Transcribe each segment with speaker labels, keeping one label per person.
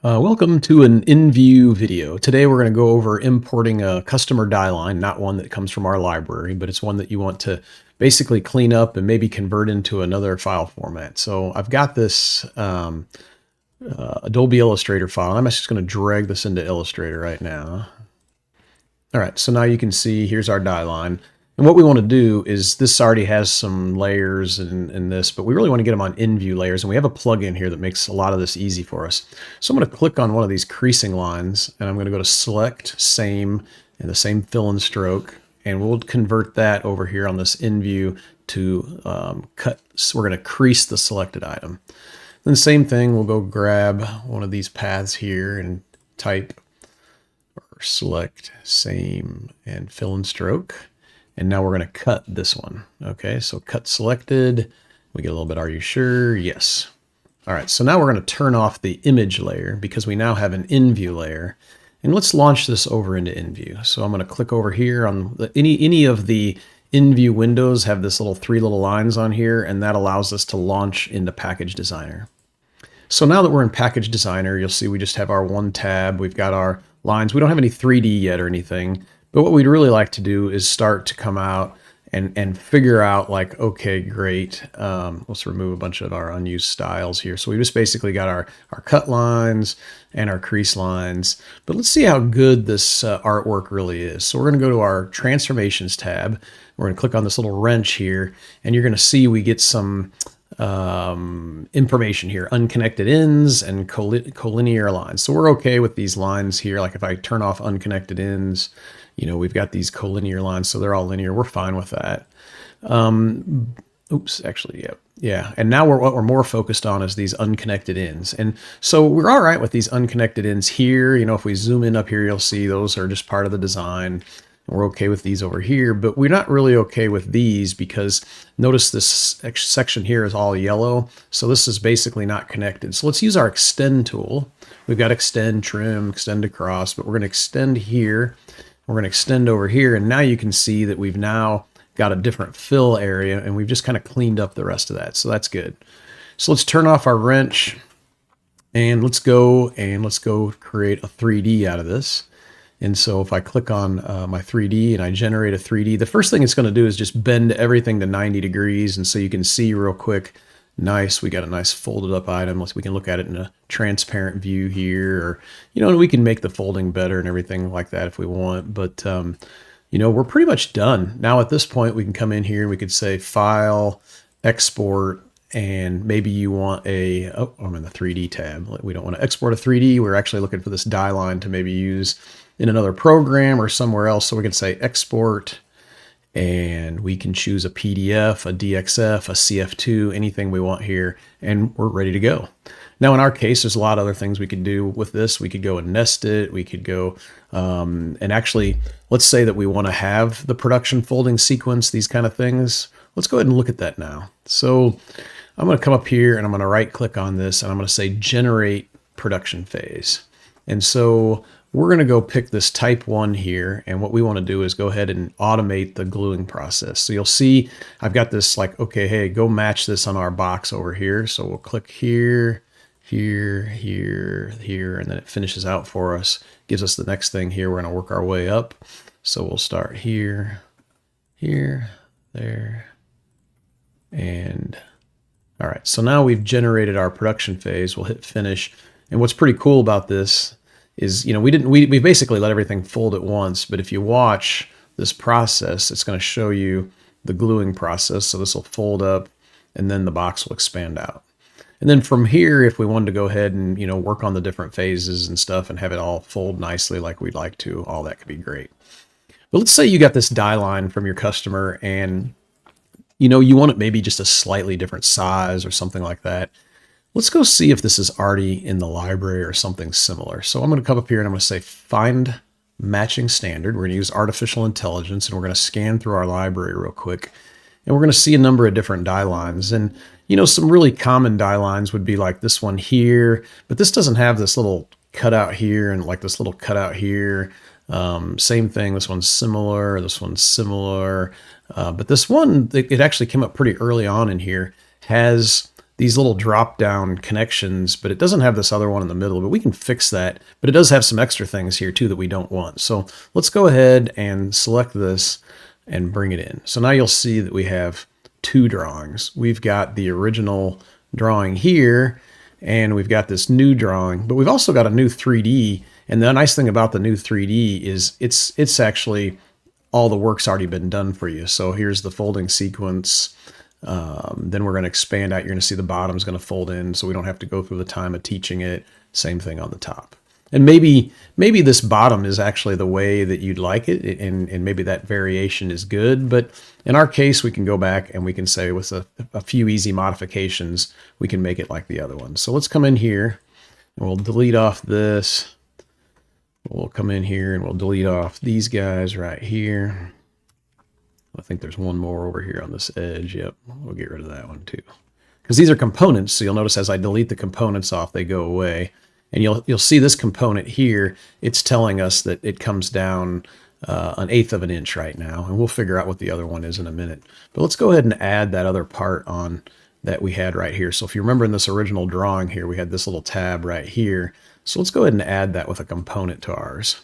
Speaker 1: Welcome to an EngView video. Today we're going to go over importing a customer dieline, not one that comes from our library, but it's one that you want to basically clean up and maybe convert into another file format. So I've got this Adobe Illustrator file. I'm just going to drag this into Illustrator right now. All right, so now you can see here's our dieline. And what we want to do is, this already has some layers in this, but we really want to get them on EngView layers. And we have a plugin here that makes a lot of this easy for us. So I'm going to click on one of these creasing lines, and I'm going to go to Select, Same, and the same fill and stroke. And we'll convert that over here on this EngView to cut. So we're going to crease the selected item. Then the same thing, we'll go grab one of these paths here and type or select, same, and fill and stroke. And now we're going to cut this one. Okay, so cut selected. We get a little bit, are you sure? Yes. All right, so now we're going to turn off the image layer because we now have an EngView layer. And let's launch this over into EngView. So I'm going to click over here on any of the EngView windows have this three little lines on here, and that allows us to launch into Package Designer. So now that we're in Package Designer, you'll see we just have our one tab. We've got our lines. We don't have any 3D yet or anything. But what we'd really like to do is start to come out and figure out, like, okay, great. Let's remove a bunch of our unused styles here. So we just basically got our cut lines and our crease lines. But let's see how good this artwork really is. So we're going to go to our Transformations tab. We're going to click on this little wrench here, and you're going to see we get some information here, unconnected ends and collinear lines. So we're okay with these lines here. Like if I turn off unconnected ends, you know, we've got these collinear lines, so they're all linear. We're fine with that. Oops, actually, yeah. And now what we're more focused on is these unconnected ends. And so we're all right with these unconnected ends here. You know, if we zoom in up here, you'll see those are just part of the design. We're okay with these over here, but we're not really okay with these because notice this section here is all yellow. So this is basically not connected. So let's use our extend tool. We've got extend, trim, extend across, but we're going to extend here. We're going to extend over here, and now you can see that we've now got a different fill area, and we've just kind of cleaned up the rest of that. So that's good. So let's turn off our wrench, and let's go create a 3D out of this. And so if I click on my 3D and I generate a 3D, the first thing it's going to do is just bend everything to 90 degrees. And so you can see real quick, nice, we got a nice folded up item. We can look at it in a transparent view here, or, you know, we can make the folding better and everything like that if we want. But, you know, we're pretty much done. Now at this point, we can come in here and we could say File, Export, and maybe you want I'm in the 3D tab. We don't want to export a 3D. We're actually looking for this die line to maybe use in another program or somewhere else. So we can say Export, and we can choose a PDF, a DXF, a CF2, anything we want here, and we're ready to go. Now, in our case, there's a lot of other things we could do with this. We could go and nest it. We could go and actually, let's say that we want to have the production folding sequence, these kind of things. Let's go ahead and look at that now. So I'm going to come up here and I'm going to right click on this, and I'm going to say Generate Production Phase. And so we're going to go pick this type 1 here, and what we want to do is go ahead and automate the gluing process. So you'll see I've got this like, okay, hey, go match this on our box over here. So we'll click here, here, here, here, and then it finishes out for us, gives us the next thing here. We're going to work our way up. So we'll start here, here, there, and all right. So now we've generated our production phase. We'll hit finish. And what's pretty cool about this is, you know, we basically let everything fold at once, but if you watch this process, it's going to show you the gluing process. So this will fold up, and then the box will expand out. And then from here, if we wanted to go ahead and, you know, work on the different phases and stuff and have it all fold nicely like we'd like to, all that could be great. But let's say you got this die line from your customer, and, you know, you want it maybe just a slightly different size or something like that. Let's go see if this is already in the library or something similar. So I'm going to come up here and I'm going to say Find Matching Standard. We're going to use artificial intelligence, and we're going to scan through our library real quick. And we're going to see a number of different die lines. And, you know, some really common die lines would be like this one here, but this doesn't have this little cutout here and like this little cutout here. Same thing. This one's similar. This one's similar. But this one, it actually came up pretty early on in here, has these little drop down connections, but it doesn't have this other one in the middle, but we can fix that. But it does have some extra things here too that we don't want. So let's go ahead and select this and bring it in. So now you'll see that we have two drawings. We've got the original drawing here, and we've got this new drawing, but we've also got a new 3D. And the nice thing about the new 3D is it's actually all the work's already been done for you. So here's the folding sequence. Then we're going to expand out. You're going to see the bottom's going to fold in, so we don't have to go through the time of teaching it. Same thing on the top. And maybe this bottom is actually the way that you'd like it, and maybe that variation is good. But in our case, we can go back and we can say with a few easy modifications, we can make it like the other one. So let's come in here and we'll delete off this. We'll come in here and we'll delete off these guys right here. I think there's one more over here on this edge. Yep, we'll get rid of that one too. Because these are components, so you'll notice as I delete the components off, they go away. And you'll see this component here, it's telling us that it comes down 1/8 of an inch right now, and we'll figure out what the other one is in a minute. But let's go ahead and add that other part on that we had right here. So if you remember in this original drawing here, we had this little tab right here. So let's go ahead and add that with a component to ours.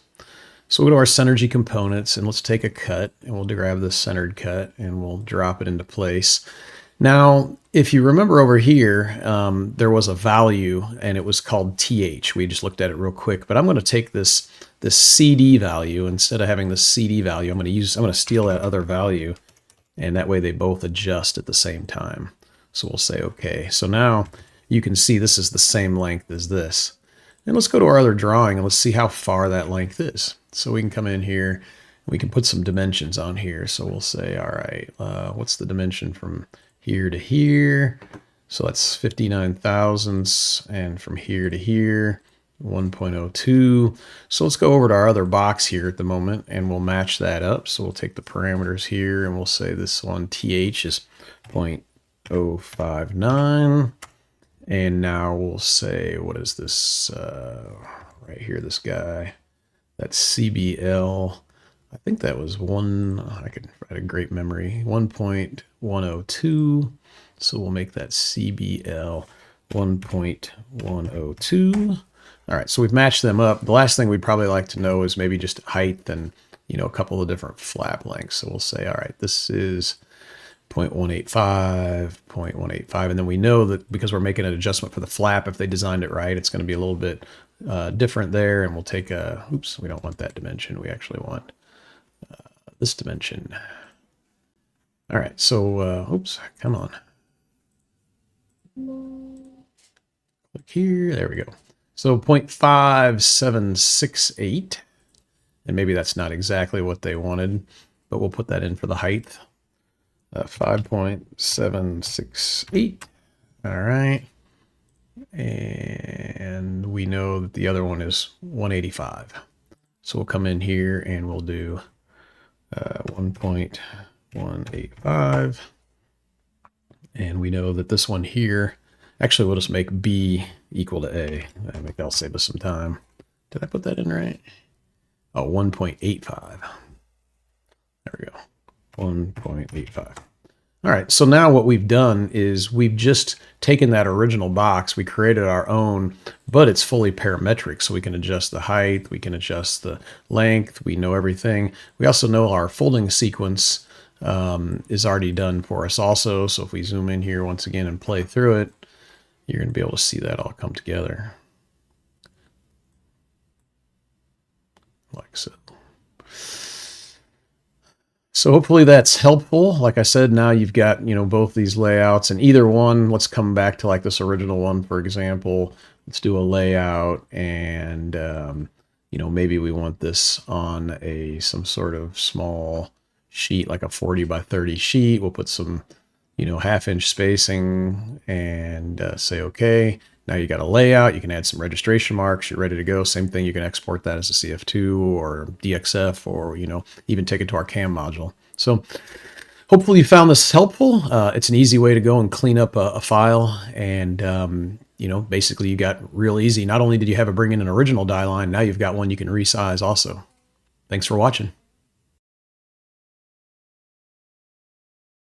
Speaker 1: So we'll go to our Synergy components, and let's take a cut, and we'll grab this centered cut, and we'll drop it into place. Now, if you remember over here, there was a value, and it was called TH. We just looked at it real quick, but I'm going to take this CD value. Instead of having the CD value, I'm going to steal that other value, and that way they both adjust at the same time. So we'll say okay. So now you can see this is the same length as this. And let's go to our other drawing and let's see how far that length is. So we can come in here, and we can put some dimensions on here. So we'll say, all right, what's the dimension from here to here? So that's 59 thousandths, and from here to here, 1.02. So let's go over to our other box here at the moment, and we'll match that up. So we'll take the parameters here, and we'll say this one, TH, is 0.059. And now we'll say, what is this right here, this guy? That's CBL. I think that was I had a great memory, 1.102. So we'll make that CBL 1.102. All right, so we've matched them up. The last thing we'd probably like to know is maybe just height and, a couple of different flap lengths. So we'll say, all right, this is 0.185, 0.185, and then we know that because we're making an adjustment for the flap, if they designed it right, it's going to be a little bit different there, and we'll take oops, we don't want that dimension. We actually want this dimension. All right, so, oops, come on. Click here, there we go. So 0.5768, and maybe that's not exactly what they wanted, but we'll put that in for the height. 5.768. All right. And we know that the other one is 185. So we'll come in here and we'll do 1.185. And we know that this one here, actually we'll just make B equal to A. I think that'll save us some time. Did I put that in right? Oh, 1.85. There we go. 1.85. All right, so now what we've done is we've just taken that original box, we created our own, but it's fully parametric, so we can adjust the height, we can adjust the length, we know everything. We also know our folding sequence is already done for us also, so if we zoom in here once again and play through it, you're going to be able to see that all come together. Like so. So hopefully that's helpful. Like I said, now you've got, both these layouts, and either one, let's come back to like this original one, for example. Let's do a layout, and, maybe we want this on some sort of small sheet, like a 40 by 30 sheet. We'll put some, 1/2-inch spacing and say, okay. Now you got a layout, you can add some registration marks, you're ready to go. Same thing, you can export that as a CF2 or DXF, or, even take it to our CAM module. So hopefully you found this helpful. It's an easy way to go and clean up a file. And, basically you got real easy. Not only did you have to bring in an original die line, now you've got one you can resize also. Thanks for watching.